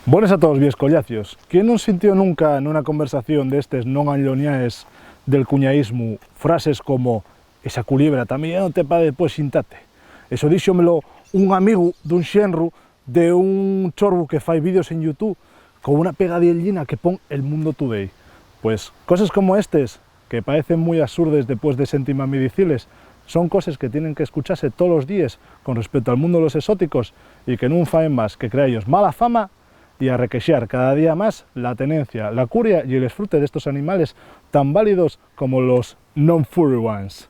Buenas a todos, viescollacios. ¿Quién non sintió nunca nunha conversación destes non angloniaes del cuñaísmo frases como esa culebra tamén non te pa despois xintate? Eso díxomelo un amigo dun xenro de un chorbo que fai vídeos en YouTube con unha pegadillina que pon El Mundo Today. Pues cosas como estes, que parecen moi absurdes despois de sentirme a mí diciles, son cosas que tienen que escucharse todos los días con respecto al mundo de los exóticos y que non faen más que crear ellos mala fama y a requexar cada día más la tenencia, la curia y el disfrute de estos animales tan válidos como los non-furry ones.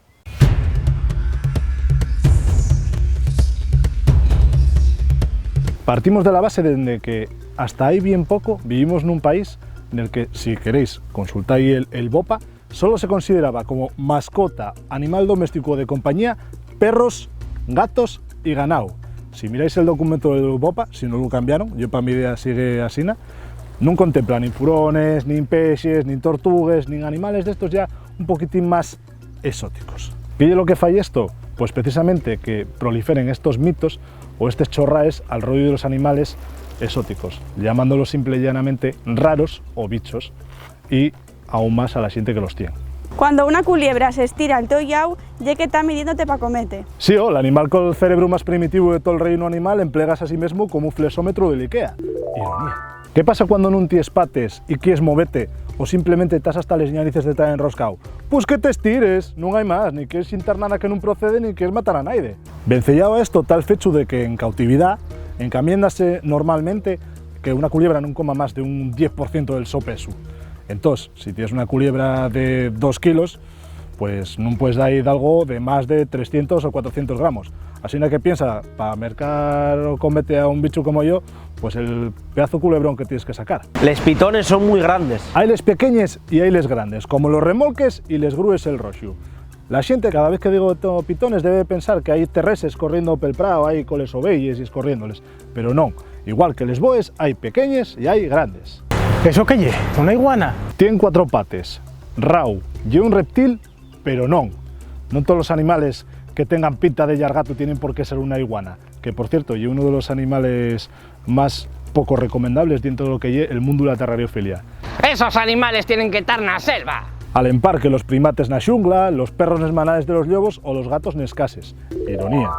Partimos de la base de que hasta ahí bien poco vivimos en un país en el que, si queréis consultar el BOPA, solo se consideraba como mascota, animal doméstico de compañía, perros, gatos y ganado. Si miráis el documento del BOPA, si no lo cambiaron, yo para mi idea sigue así, non contempla ni furones, ni peixes, ni tortugues, ni animales de estos ya un poquitín más exóticos. ¿Pide lo que falla esto? Pues precisamente que proliferen estos mitos o estos chorraes al rollo de los animales exóticos, llamándolos simple y llanamente raros o bichos, y aún más a la gente que los tiene. Cuando una culebra se estira al teu llau, ye que está midiéndote pa comete. Sí, el animal con el cerebro más primitivo de todo el reino animal emplegas a sí mismo como un flexómetro del Ikea. Ironía. ¿Qué pasa cuando non ties pates y quieres moverte o simplemente estás hasta les narices de estar enroscado? Pues que te estires, non hai más, ni quieres sintar nada que non procede ni quieres matar a naide. Vencellado a esto tal fecho de que en cautividad encamiéndase normalmente que una culebra non coma más de un 10% del so peso. Entonces, si tienes una culebra de 2 kilos, pues non puedes dar algo de más de 300 o 400 gramos. Así que piensa, para mercar o comete a un bicho como yo, pues el pedazo culebrón que tienes que sacar. Les pitones son muy grandes. Hay les pequeñes y hay les grandes, como los remolques y les grúes el roxu. La xente, cada vez que digo pitones, debe pensar que hai terreses corriendo pel prado, hai coles ovelles y escorriéndoles, pero non. Igual que les boes, hai pequeñes y hai grandes. ¿Eso qué lle? ¿Una iguana? Tienen 4 pates, rau, y un reptil, pero non. Non todos los animales que tengan pinta de llargato tienen por qué ser una iguana, que por cierto, y uno de los animales más poco recomendables dentro de lo que lle el mundo de la terrariofilia. Esos animales tienen que estar en la selva. Al empar que los primates na xungla, los perros nes manades de los lobos o los gatos nes cases. Ironía.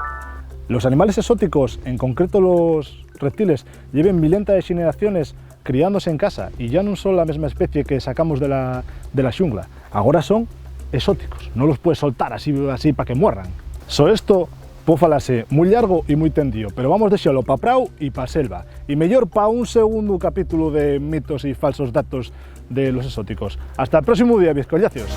Los animales exóticos, en concreto los reptiles, lleven milenta de generaciones criándose en casa y ya no son la misma especie que sacamos de la xungla. Ahora son exóticos, no los puedes soltar así para que muerran. So esto puede falarse muy largo y muy tendido, pero vamos de xolo pa prau y pa selva. Y mellor pa un segundo capítulo de mitos y falsos datos de los exóticos. Hasta el próximo día, viescollacios.